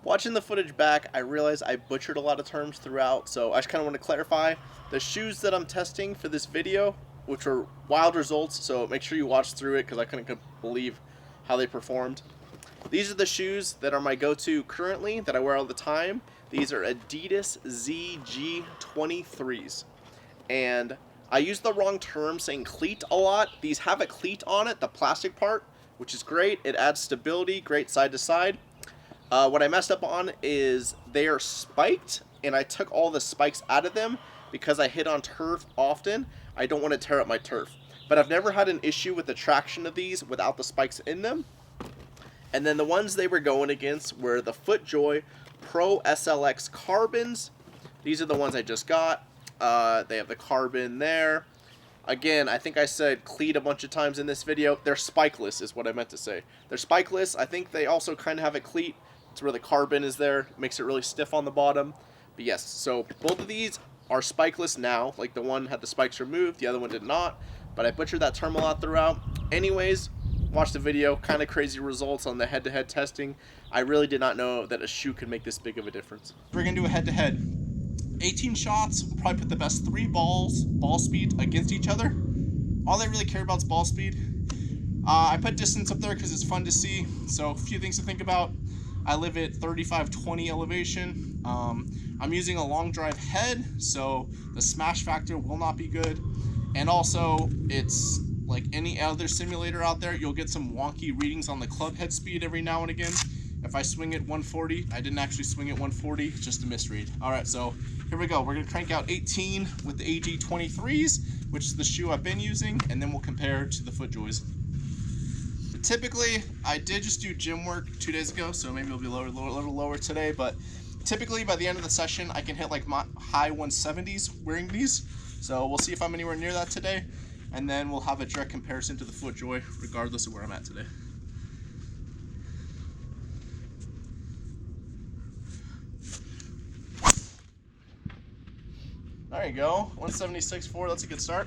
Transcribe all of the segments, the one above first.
Watching the footage back, I realized I butchered a lot of terms throughout, so I just kind of want to clarify. The shoes that I'm testing for this video, which were wild results, so make sure you watch through it because I couldn't believe how they performed. These are the shoes that are my go-to currently, that I wear all the time. These are Adidas ZG23s. And I used the wrong term saying cleat a lot. These have a cleat on it, the plastic part, which is great. It adds stability, great side to side. What I messed up on is they are spiked, and I took all the spikes out of them because I hit on turf often. I don't want to tear up my turf. But I've never had an issue with the traction of these without the spikes in them. And then the ones they were going against were the Footjoy SLX carbons. These are the ones I just got. They have the carbon there. Again, I think I said cleat a bunch of times in this video. They're spikeless is what I meant to say. They're spikeless. I think they also kind of have a cleat. It's where the carbon is there. It makes it really stiff on the bottom. But yes, so both of these are spikeless now. Like the one had the spikes removed, the other one did not. But I butchered that term a lot throughout. Anyways, watch the video. Kind of crazy results on the head-to-head testing. I really did not know that a shoe could make this big of a difference. We're going to do a head-to-head. 18 shots, we'll probably put the best 3 ball speed against each other. All they really care about is ball speed. I put distance up there because it's fun to see. So a few things to think about. I live at 35-20 elevation. I'm using a long drive head, so the smash factor will not be good. And also, it's like any other simulator out there, you'll get some wonky readings on the club head speed every now and again. If I swing at 140, I didn't actually swing at 140, it's just a misread. All right, so here we go. We're gonna crank out 18 with the AG23s, which is the shoe I've been using, and then we'll compare to the Footjoys. Typically, I did just do gym work 2 days ago, so maybe it'll be a little lower today, but typically by the end of the session, I can hit like my high 170s wearing these. So we'll see if I'm anywhere near that today, and then we'll have a direct comparison to the Footjoy, regardless of where I'm at today. There you go, 176.4, that's a good start.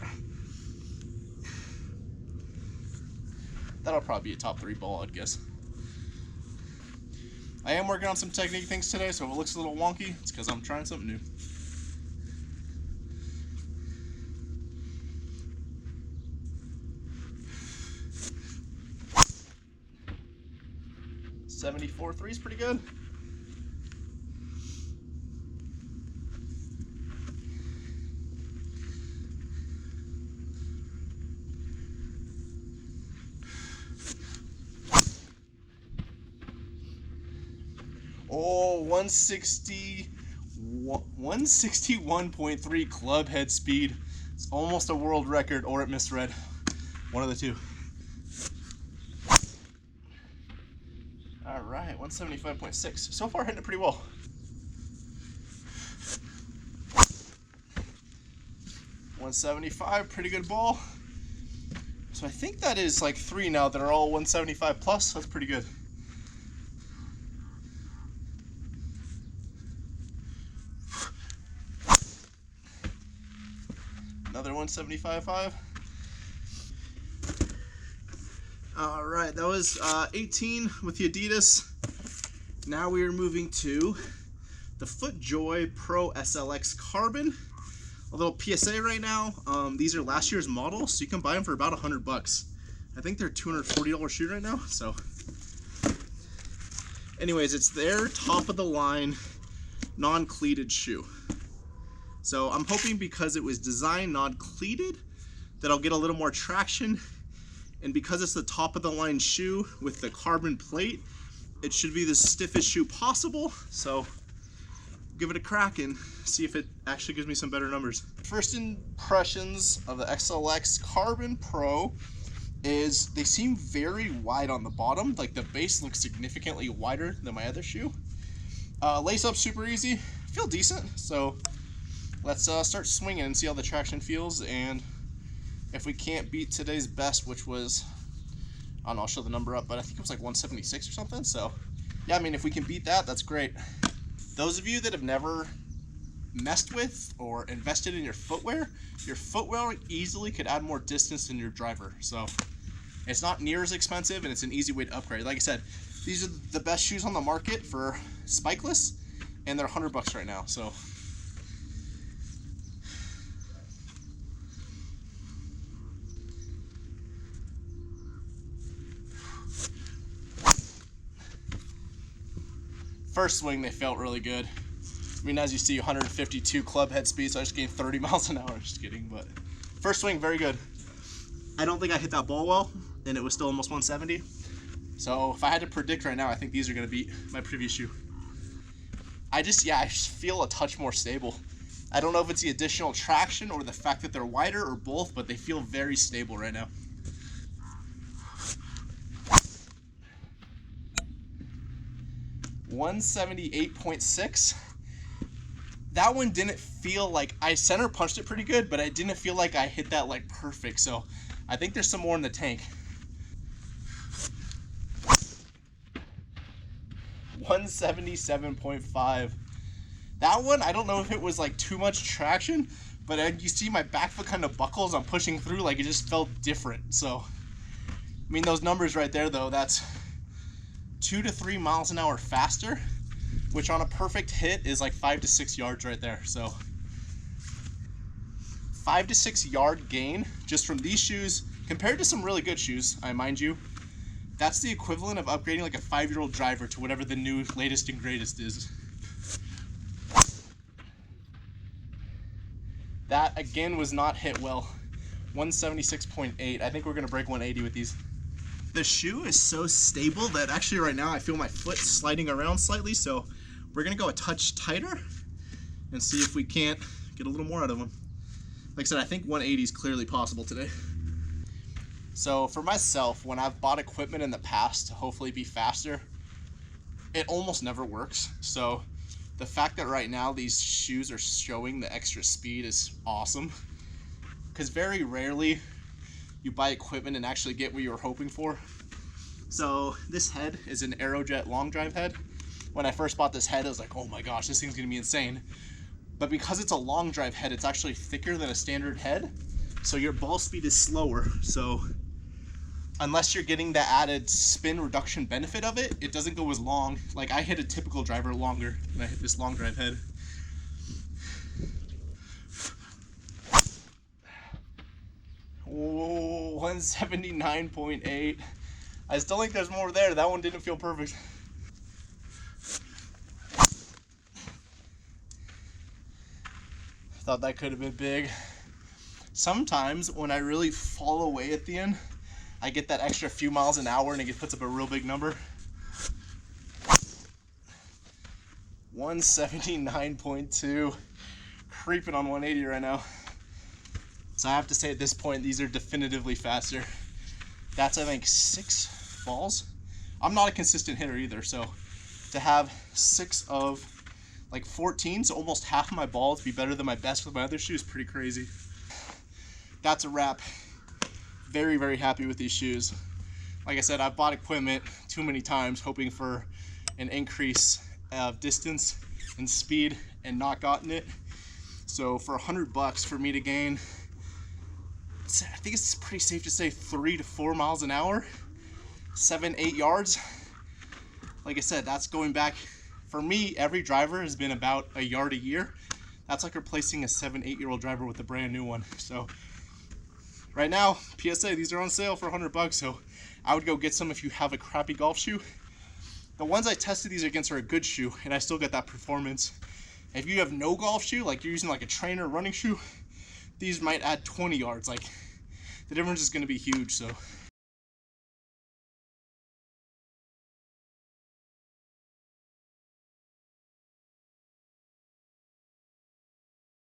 That'll probably be a top 3 ball, I'd guess. I am working on some technique things today, so if it looks a little wonky, it's because I'm trying something new. .74.3 is pretty good. Oh, 161.3 club head speed. It's almost a world record, or it misread. One of the two. All right, 175.6. So far, hitting it pretty well. .175, pretty good ball. So I think that is like 3 now that are all 175 plus. That's pretty good. Another 175.5. All right, that was 18 with the Adidas. Now we are moving to the Footjoy SLX Carbon. A little PSA right now. These are last year's models, so you can buy them for about $100. I think they're $240 shoe right now. So, anyways, it's their top of the line non-cleated shoe. So I'm hoping because it was designed non-cleated that I'll get a little more traction, and because it's the top of the line shoe with the carbon plate, it should be the stiffest shoe possible. So give it a crack and see if it actually gives me some better numbers. First impressions of the SLX Carbon Pro is they seem very wide on the bottom. Like the base looks significantly wider than my other shoe. Lace up super easy, feel decent. So let's start swinging and see how the traction feels, and if we can't beat today's best, which was, I don't know, I'll show the number up, but I think it was like 176 or something. So yeah, I mean, if we can beat that, that's great. Those of you that have never messed with or invested in your footwear easily could add more distance than your driver. So it's not near as expensive, and it's an easy way to upgrade. Like I said, These are the best shoes on the market for spikeless, and they're $100 right now. So first swing, they felt really good. I mean, as you see, 152 club head speed, so I just gained 30 miles an hour. Just kidding, but first swing, very good. I don't think I hit that ball well, and it was still almost 170. So if I had to predict right now, I think these are gonna beat my previous shoe. I just feel a touch more stable. I don't know if it's the additional traction or the fact that they're wider or both, but they feel very stable right now. $178.6. That one didn't feel like, I center punched it pretty good, but I didn't feel like I hit that like perfect. So I think there's some more in the tank. 177.5. That one, I don't know if it was like too much traction, but you see my back foot kind of buckles. I'm pushing through, like it just felt different. So, I mean, those numbers right there though, that's 2 to 3 miles an hour faster, which on a perfect hit is like 5 to 6 yards right there. So 5 to 6 yard gain just from these shoes compared to some really good shoes, I mind you. That's the equivalent of upgrading like a 5-year-old driver to whatever the new latest and greatest is. That again was not hit well. 176.8. I think we're gonna break 180 with these. The shoe is so stable that actually right now I feel my foot sliding around slightly, so we're gonna go a touch tighter and see if we can't get a little more out of them. Like I said, I think 180 is clearly possible today. So for myself, when I've bought equipment in the past to hopefully be faster, it almost never works. So the fact that right now these shoes are showing the extra speed is awesome, because very rarely you buy equipment and actually get what you were hoping for. So this head is an Aerojet long drive head. When I first bought this head, I was like, oh my gosh, this thing's gonna be insane. But because it's a long drive head, it's actually thicker than a standard head, so your ball speed is slower. So unless you're getting the added spin reduction benefit of it, it doesn't go as long. Like I hit a typical driver longer than I hit this long drive head. Whoa, 179.8. I still think there's more there. That one didn't feel perfect. Thought that could have been big. Sometimes when I really fall away at the end, I get that extra few miles an hour and it puts up a real big number. 179.2. Creeping on 180 right now. So I have to say at this point, these are definitively faster. That's, I think, 6 balls. I'm not a consistent hitter either, so to have 6 of like 14, so almost half of my balls be better than my best with my other shoes, pretty crazy. That's a wrap. Very, very happy with these shoes. Like I said, I've bought equipment too many times hoping for an increase of distance and speed and not gotten it. So for $100 for me to gain, I think it's pretty safe to say 3 to 4 miles an hour, 7-8 yards. Like I said, that's going back, for me, every driver has been about a yard a year. That's like replacing a 7-8-year-old driver with a brand new one. So right now, PSA, these are on sale for $100, so I would go get some if you have a crappy golf shoe. The ones I tested these against are a good shoe, and I still get that performance. If you have no golf shoe, like you're using like a trainer running shoe, these might add 20 yards. Like the difference is going to be huge. So